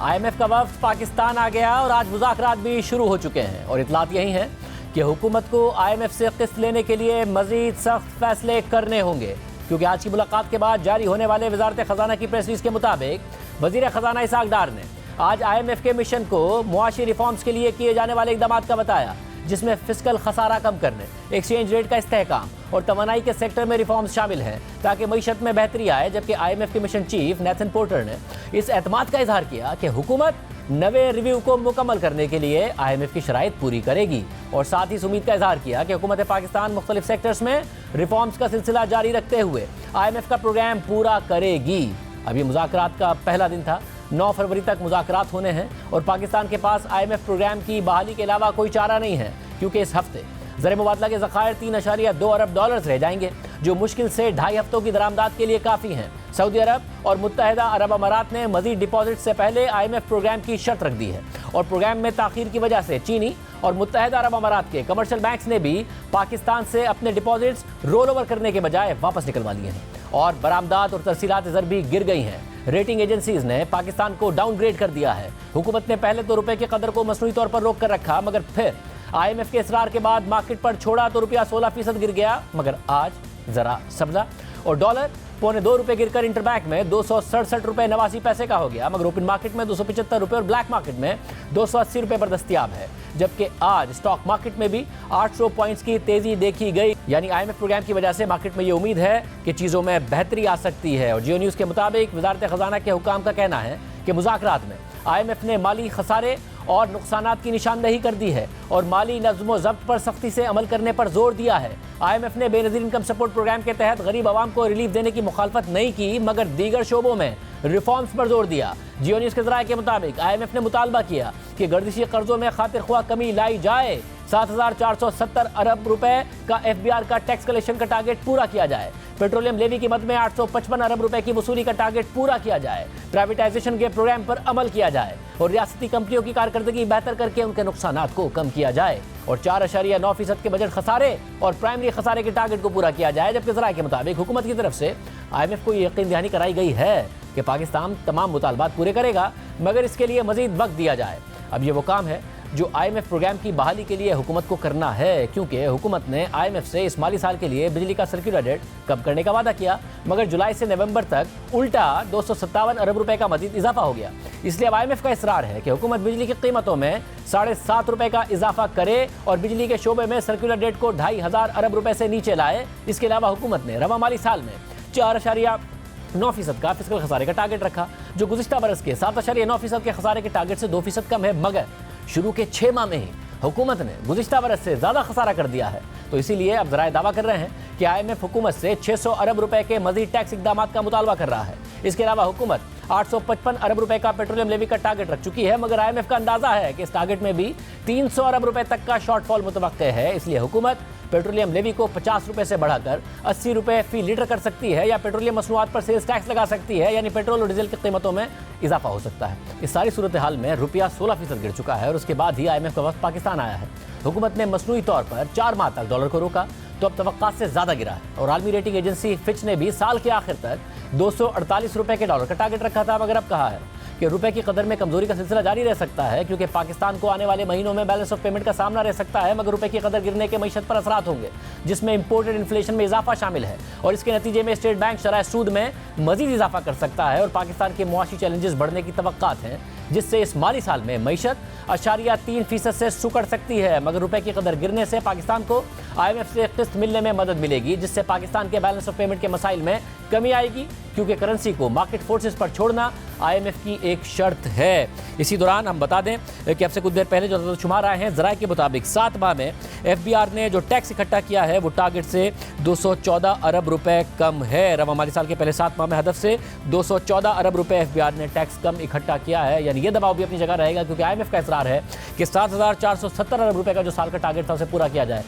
IMF का वफ्द पाकिस्तान आ गया और आज मुज़ाकरात भी शुरू हो चुके हैं और इतलात यही हैं कि हुकूमत को आईएमएफ से किस्त लेने के लिए मजीद सख्त फैसले करने होंगे, क्योंकि आज की मुलाकात के बाद जारी होने वाले वजारत खजाना की प्रेस रिलीज के मुताबिक वजीर खजाना इसहाक डार ने आज आईएमएफ के मिशन को मुआशी रिफॉर्म्स के लिए किए जाने वाले इकदाम का बताया, जिसमें फिस्कल खसारा कम करने, एक्सचेंज रेट का इस्तेहकाम और तवानाई के सेक्टर में रिफॉर्म्स शामिल हैं ताकि मईशत में बेहतरी आए। जबकि आईएमएफ के मिशन चीफ नेथन पोर्टर ने इस एतमाद का इजहार किया कि हुकूमत नवे रिव्यू को मुकम्मल करने के लिए आईएमएफ की शराइत पूरी करेगी और साथ ही इस उम्मीद का इजहार किया कि हुकूमत पाकिस्तान मुख्तलिफ सेक्टर्स में रिफॉर्म्स का सिलसिला जारी रखते हुए आईएमएफ का प्रोग्राम पूरा करेगी। अभी मुज़ाकरात का पहला दिन था, 9 फरवरी तक मुज़ाकरात होने हैं और पाकिस्तान के पास आईएमएफ प्रोग्राम की बहाली के अलावा कोई चारा नहीं है, क्योंकि इस हफ्ते ज़र मुबादला के ज़खायर 3.2 अरब डॉलर रह जाएंगे, जो मुश्किल से 2.5 हफ्तों की दरामदात के लिए काफ़ी हैं। सऊदी अरब और मुत्तहिदा अरब अमारात ने मज़ीद डिपॉजिट से पहले आईएमएफ प्रोग्राम की शर्त रख दी है और प्रोग्राम में ताख़ीर की वजह से चीनी और मुत्तहिदा अरब अमारात के कमर्शियल बैंक्स ने भी पाकिस्तान से अपने डिपॉजिट्स रोल ओवर करने के बजाय वापस निकलवा लिए हैं और बरामदात और तरसीलात ज़र भी गिर गई हैं। रेटिंग एजेंसीज ने पाकिस्तान को डाउनग्रेड कर दिया है। हुकूमत ने पहले तो रुपए के कदर को मसनूई तौर पर रोक कर रखा, मगर फिर आईएमएफ के इसरार के बाद मार्केट पर छोड़ा तो रुपया 16% गिर गया, मगर आज जरा सब्जा और डॉलर ₹2.25 गिरकर इंटरबैंक में 267 रुपये 89 पैसे का हो गया, मगर ओपन मार्केट में 275 रुपये और ब्लैक मार्केट में 280 रुपये पर दस्तियाब है। जबकि आज स्टॉक मार्केट में भी 800 पॉइंट्स की तेजी देखी गई। यानी आईएमएफ प्रोग्राम की वजह से मार्केट में ये उम्मीद है कि चीज़ों में बेहतरी आ सकती है। और जियो न्यूज़ के मुताबिक वजारत खजाना के हुकाम का कहना है कि मुज़ाकरात में आईएमएफ ने माली खसारे और नुकसानात की निशानदेही कर दी है और माली नज़्म ज़ब्त पर सख्ती से अमल करने पर जोर दिया है। आईएमएफ ने बेनज़ीर इनकम सपोर्ट प्रोग्राम के तहत गरीब आवाम को रिलीफ देने की मुखालफत नहीं की, मगर दीगर शोबों में रिफॉर्म्स पर जोर दिया। जियो न्यूज़ के ज़राए के मुताबिक आईएमएफ ने मुतालबा किया कि गर्दिशी कर्जों में खातिर ख्वाह कमी लाई जाए, 7,470 अरब रुपए का एफबीआर का टैक्स कलेक्शन का टारगेट पूरा किया जाए, पेट्रोलियम लेवी की मद में 855 अरब रुपए की वसूली का टारगेट पूरा किया जाए, प्राइवेटाइजेशन के प्रोग्राम पर अमल किया जाए और रियासती कंपनियों की कारकर्दगी बेहतर करके उनके नुकसानात को कम किया जाए और 4.9% के बजट खसारे और प्राइमरी खसारे के टारगेट को पूरा किया जाए। जबकि ज़राए के मुताबिक हुकूमत की तरफ से आईएमएफ को यकीन दहानी कराई गई है कि पाकिस्तान तमाम मुतालबात पूरे करेगा, मगर इसके लिए मजीद वक्त दिया जाए। अब ये वो काम है जो आईएमएफ प्रोग्राम की बहाली के लिए हुकूमत को करना है, क्योंकि हुकूमत ने आईएमएफ से इस माली साल के लिए बिजली का सर्कुलर रेट कम करने का वादा किया, मगर जुलाई से नवंबर तक उल्टा 257 अरब रुपए का मजीद इजाफा हो गया। इसलिए अब आईएमएफ का इसरार है कि हुकूमत बिजली की कीमतों में 7.5 रुपए का इजाफा करे और बिजली के शोबे में सर्कुलर रेट को 2,500 अरब रुपए से नीचे लाए। इसके अलावा हुकूमत ने रवा माली साल में 4.9% का फिस्कल खसारे का टारगेट रखा, जो गुज़िश्ता बरस के 7.9% के खसारे के टारगेट से 2% कम है, मगर शुरू के 6 माह में ही हुकूमत ने गुज़िश्ता बरस से ज़्यादा खसारा कर दिया है। तो इसीलिए अब ज़राए दावा कर रहे हैं कि आईएमएफ हुकूमत से 600 अरब रुपए के मज़ीद टैक्स इक़दाम का मुतालबा कर रहा है। इसके अलावा हुकूमत 855 अरब रुपए का पेट्रोलियम लेवी का टारगेट रख चुकी है, मगर आईएमएफ का अंदाजा है कि इस टारगेट में भी 300 अरब रुपए तक का शॉर्टफॉल मुतवक्के है। इसलिए हुकूमत पेट्रोलियम लेवी को 50 रुपए से बढ़ाकर 80 रुपए फी लीटर कर सकती है या पेट्रोलियम मसनूआत पर सेल्स टैक्स लगा सकती है, यानी पेट्रोल और डीजल की कीमतों में इजाफा हो सकता है। इस सारी सूरत हाल में रुपया 16% गिर चुका है और उसके बाद ही आईएमएफ का वक्त पाकिस्तान आया है। हुकूमत ने मसनूई तौर पर 4 माह तक डॉलर को रोका तो अब तवक्कात से ज़्यादा गिरा है और आलमी रेटिंग एजेंसी फिच ने भी साल के आखिर तक 248 रुपए के डॉलर का टारगेट रखा था, मगर अब कहा है कि रुपए की कदर में कमजोरी का सिलसिला जारी रह सकता है, क्योंकि पाकिस्तान को आने वाले महीनों में बैलेंस ऑफ पेमेंट का सामना रह सकता है, मगर रुपए की कदर गिरने के मईशत पर असरात होंगे, जिसमें इंपोर्टेड इन्फ्लेशन में इजाफा शामिल है और इसके नतीजे में स्टेट बैंक शरह सूद में मजीद इजाफा कर सकता है और पाकिस्तान के मुआशी चैलेंजेस बढ़ने की तवक्कात हैं, जिससे इस माली साल में मईशत 3% से सुकड़ सकती है। मगर रुपए की कदर गिरने से पाकिस्तान को आईएमएफ से किस्त मिलने में मदद मिलेगी, जिससे पाकिस्तान के बैलेंस ऑफ पेमेंट के मसाइल में कमी आएगी, क्योंकि करेंसी को मार्केट फोर्सेस पर छोड़ना आईएमएफ की एक शर्त है। इसी दौरान हम बता दें कि अब से कुछ देर पहले जो शुमार आए हैं ज़राए के मुताबिक 7 माह में एफबीआर ने जो टैक्स इकट्ठा किया है वो टारगेट से 214 अरब रुपए कम है। रवा माली साल के पहले 7 माह में हदफ से 214 अरब रुपए एफबीआर ने टैक्स कम इकट्ठा किया है, यानी ये दबाव भी अपनी जगह रहेगा, क्योंकि आईएमएफ का इसरार है कि 7,470 अरब रुपए का जो साल का टारगेट था उसे पूरा किया जाए।